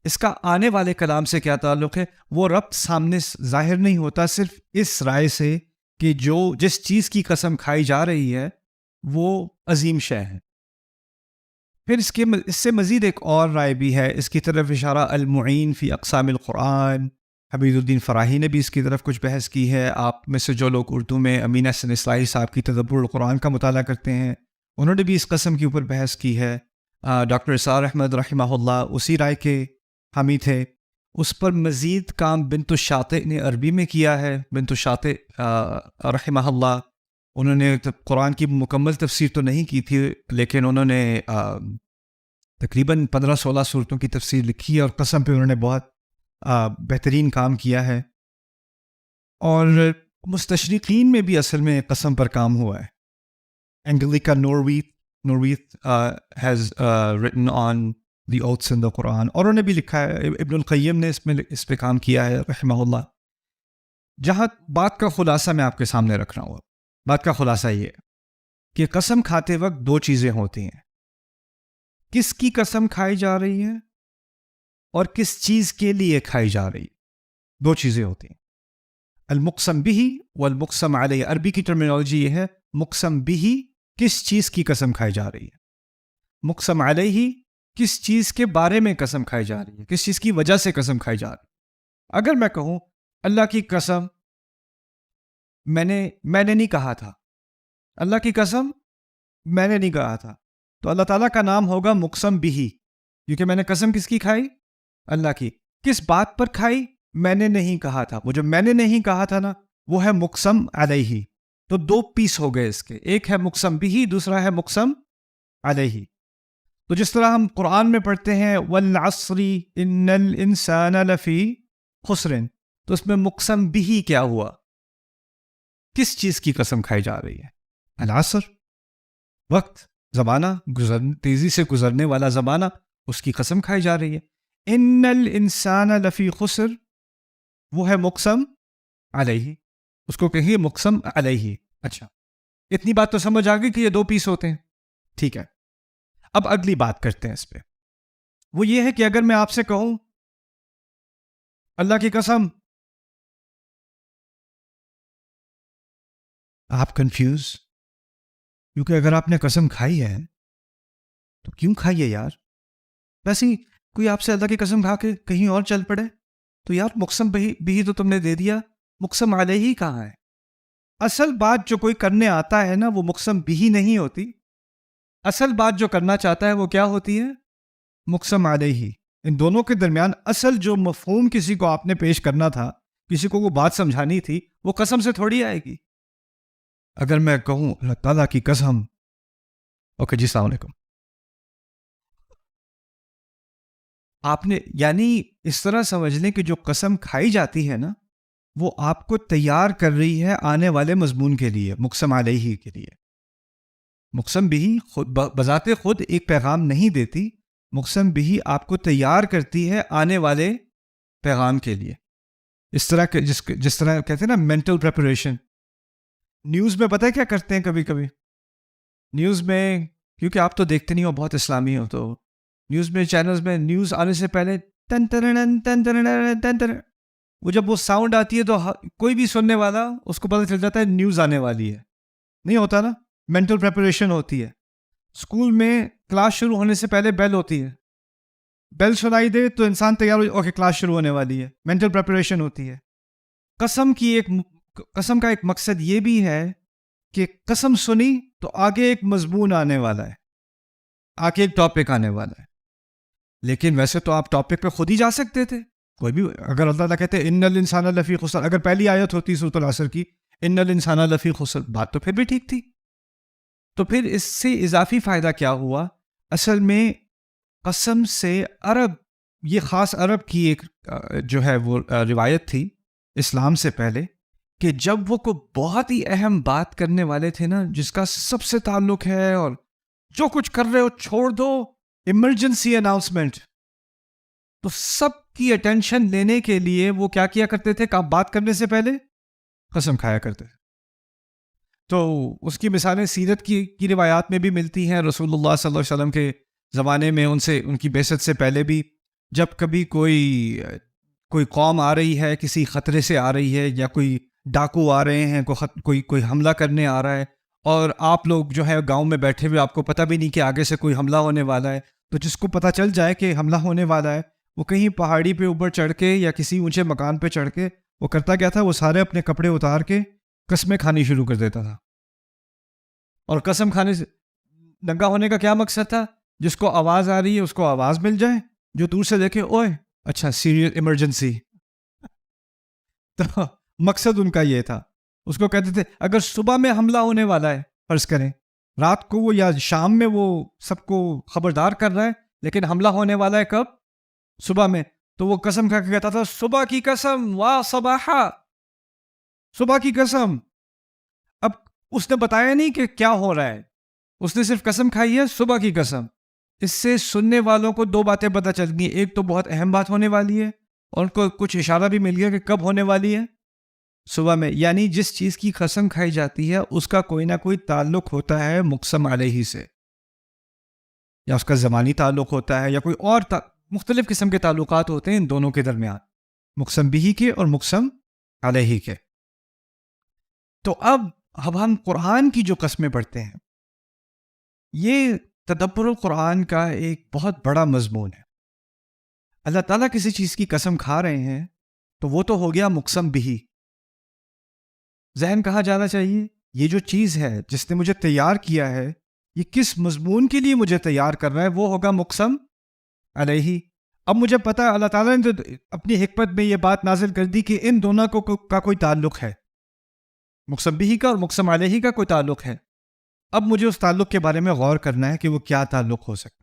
اس کا آنے والے کلام سے کیا تعلق ہے؟ وہ ربط سامنے ظاہر نہیں ہوتا صرف اس رائے سے کہ جس چیز کی قسم کھائی جا رہی ہے وہ عظیم شے ہے۔ پھر اس سے مزید ایک اور رائے بھی ہے، اس کی طرف اشارہ المعین فی اقسام القرآن، حمید الدین فراہی نے بھی اس کی طرف کچھ بحث کی ہے۔ آپ میں سے جو لوگ اردو میں امین احسن اصلاحی صاحب کی تدبر القرآن کا مطالعہ کرتے ہیں انہوں نے بھی اس قسم کے اوپر بحث کی ہے۔ ڈاکٹر اسرار احمد رحمہ اللہ اسی رائے کے حامی تھے۔ اس پر مزید کام بنت الشاطئ نے عربی میں کیا ہے۔ بنت الشاطئ رحمہ اللہ، انہوں نے قرآن کی مکمل تفسیر تو نہیں کی تھی لیکن انہوں نے تقریباً 15-16 صورتوں کی تفسیر لکھی ہے، اور قسم پہ انہوں نے بہت بہترین کام کیا ہے۔ اور مستشرقین میں بھی اصل میں قسم پر کام ہوا ہے۔ اینگلیکا نورویت has written on the oaths in the Quran، اور انہوں نے بھی لکھا ہے، ابن القیم نے اس پہ کام کیا ہے رحمہ اللہ۔ جہاں بات کا خلاصہ میں آپ کے سامنے رکھ رہا ہوں، بات کا خلاصہ یہ ہے کہ قسم کھاتے وقت دو چیزیں ہوتی ہیں، کس کی قسم کھائی جا رہی ہے اور کس چیز کے لیے کھائی جا رہی ہے، دو چیزیں ہوتی ہیں، المقسم بھی والمقسم علیہ۔ عربی کی ٹرمینالوجی یہ ہے، مقسم بھی کس چیز کی قسم کھائی جا رہی ہے، مقسم علیہ کس چیز کے بارے میں قسم کھائی جا رہی ہے، کس چیز کی وجہ سے قسم کھائی جا رہی ہے۔ اگر میں کہوں اللہ کی قسم میں نے نہیں کہا تھا، اللہ کی قسم میں نے نہیں کہا تھا، تو اللہ تعالیٰ کا نام ہوگا مقسم بھی، کیونکہ میں نے قسم کس کی کھائی؟ اللہ کی۔ کس بات پر کھائی؟ میں نے نہیں کہا تھا، وہ جو میں نے نہیں کہا تھا نا وہ ہے مقسم علیہ۔ تو دو پیس ہو گئے اس کے، ایک ہے مقسم بھی، دوسرا ہے مقسم علیہ۔ تو جس طرح ہم قرآن میں پڑھتے ہیں والعصر ان الانسان لفی خسر، تو اس میں مقسم بھی کیا ہوا؟ کس چیز کی قسم کھائی جا رہی ہے؟ العصر، وقت، زمانہ، تیزی سے گزرنے والا زمانہ، اس کی قسم کھائی جا رہی ہے۔ ان الانسان لفی خسر، وہ ہے مقسم علیہ، اس کو کہیے مقسم علیہ۔ اچھا، اتنی بات تو سمجھ آ گئی کہ یہ دو پیس ہوتے ہیں، ٹھیک ہے۔ اب اگلی بات کرتے ہیں اس پہ، وہ یہ ہے کہ اگر میں آپ سے کہوں اللہ کی قسم، آپ کنفیوز، کیونکہ اگر آپ نے قسم کھائی ہے تو کیوں کھائی ہے یار؟ ویسے ہی کوئی آپ سے اللہ کی قسم کھا کے کہیں اور چل پڑے تو یار مقسم بھی تو تم نے دے دیا، مقسم علیہ کہاں ہے؟ اصل بات جو کوئی کرنے آتا ہے نا وہ مقسم بھی نہیں ہوتی، اصل بات جو کرنا چاہتا ہے وہ کیا ہوتی ہے؟ مقسم علیہ۔ ان دونوں کے درمیان اصل جو مفہوم کسی کو آپ نے پیش کرنا تھا، کسی کو وہ بات سمجھانی تھی، وہ قسم سے تھوڑی آئے گی۔ اگر میں کہوں اللہ تعالیٰ کی قسم، اوکے جی السلام علیکم، آپ نے یعنی اس طرح سمجھ لیں کہ جو قسم کھائی جاتی ہے نا وہ آپ کو تیار کر رہی ہے آنے والے مضمون کے لیے، مقسم علیہ کے لیے۔ مقسم بھی خود بذات خود ایک پیغام نہیں دیتی، مقسم بھی آپ کو تیار کرتی ہے آنے والے پیغام کے لیے۔ اس طرح کہ جس طرح کہتے ہیں نا مینٹل پریپریشن، نیوز میں پتہ ہے کیا کرتے ہیں کبھی کبھی؟ نیوز میں، کیونکہ آپ تو دیکھتے نہیں ہو، بہت اسلامی ہو، تو نیوز میں چینلز میں نیوز آنے سے پہلے تن تن تن تن تن تن، وہ جب وہ ساؤنڈ آتی ہے تو کوئی بھی سننے والا اس کو پتہ چل جاتا ہے نیوز آنے والی ہے۔ نہیں ہوتا نا، مینٹل پریپریشن ہوتی ہے۔ اسکول میں کلاس شروع ہونے سے پہلے بیل ہوتی ہے، بیل سنائی دے تو انسان تیار ہو، اوکے کلاس شروع ہونے والی ہے، مینٹل پریپریشن ہوتی ہے۔ قسم کا ایک مقصد یہ بھی ہے کہ قسم سنی تو آگے ایک مضمون آنے والا ہے، آگے ایک ٹاپک آنے والا ہے۔ لیکن ویسے تو آپ ٹاپک پہ خود ہی جا سکتے تھے، کوئی بھی، اگر اللہ تعالیٰ کہتے ہیں ان الانسان لفی خسر، اگر پہلی آیت ہوتی سورۃ العصر کی ان الانسان لفی خسر، بات تو پھر بھی ٹھیک تھی۔ تو پھر اس سے اضافی فائدہ کیا ہوا؟ اصل میں قسم سے عرب، یہ خاص عرب کی ایک جو ہے وہ روایت تھی اسلام سے پہلے، کہ جب وہ کوئی بہت ہی اہم بات کرنے والے تھے نا، جس کا سب سے تعلق ہے اور جو کچھ کر رہے ہو چھوڑ دو، ایمرجنسی اناؤنسمنٹ، تو سب کی اٹینشن لینے کے لیے وہ کیا کرتے تھے؟ بات کرنے سے پہلے قسم کھایا کرتے تھے۔ تو اس کی مثالیں سیرت کی روایات میں بھی ملتی ہیں۔ رسول اللہ صلی اللہ علیہ وسلم کے زمانے میں ان کی بعثت سے پہلے بھی جب کبھی کوئی قوم آ رہی ہے، کسی خطرے سے آ رہی ہے، یا کوئی ڈاکو آ رہے ہیں، کوئی حملہ کرنے آ رہا ہے، اور آپ لوگ جو ہے گاؤں میں بیٹھے ہوئے، آپ کو پتہ بھی نہیں کہ آگے سے کوئی حملہ ہونے والا ہے، تو جس کو پتہ چل جائے کہ حملہ ہونے والا ہے، وہ کہیں پہاڑی پہ اوپر چڑھ کے یا کسی اونچے مکان پہ چڑھ کے وہ کرتا کیا تھا، وہ سارے اپنے کپڑے اتار کے قسمیں کھانی شروع کر دیتا تھا. اور قسم کھانے سے ننگا ہونے کا کیا مقصد تھا؟ جس کو آواز آ رہی ہے اس کو آواز مل جائے، جو دور سے دیکھے اوئے اچھا سیریس ایمرجنسی. تو مقصد ان کا یہ تھا. اس کو کہتے تھے اگر صبح میں حملہ ہونے والا ہے، فرض کریں رات کو وہ یا شام میں وہ سب کو خبردار کر رہا ہے، لیکن حملہ ہونے والا ہے کب؟ صبح میں. تو وہ قسم کھا کے کہتا تھا صبح کی قسم واہ صباحا، صبح کی قسم. اب اس نے بتایا نہیں کہ کیا ہو رہا ہے، اس نے صرف قسم کھائی ہے صبح کی قسم. اس سے سننے والوں کو دو باتیں پتہ چل گئی. ایک تو بہت اہم بات ہونے والی ہے، اور ان کو کچھ اشارہ بھی مل گیا کہ کب ہونے والی ہے، صبح میں. یعنی جس چیز کی قسم کھائی جاتی ہے اس کا کوئی نہ کوئی تعلق ہوتا ہے مقسم علیہ سے، یا اس کا زمانی تعلق ہوتا ہے، یا کوئی اور مختلف قسم کے تعلقات ہوتے ہیں ان دونوں کے درمیان، مقسم بھی کے اور مقسم علیہ کے. تو اب ہم قرآن کی جو قسمیں پڑھتے ہیں، یہ تدبر القرآن کا ایک بہت بڑا مضمون ہے. اللہ تعالیٰ کسی چیز کی قسم کھا رہے ہیں تو وہ تو ہو گیا مقسم بھی. ذہن کہاں جانا چاہیے؟ یہ جو چیز ہے جس نے مجھے تیار کیا ہے، یہ کس مضمون کے لیے مجھے تیار کر رہا ہے، وہ ہوگا مقسم علیہ. اب مجھے پتا ہے اللہ تعالیٰ نے تو اپنی حکمت میں یہ بات نازل کر دی کہ ان دونوں کا کوئی تعلق ہے، مقسم بھی کا اور مقسم علیہ کا کوئی تعلق ہے. اب مجھے اس تعلق کے بارے میں غور کرنا ہے کہ وہ کیا تعلق ہو سکتا ہے.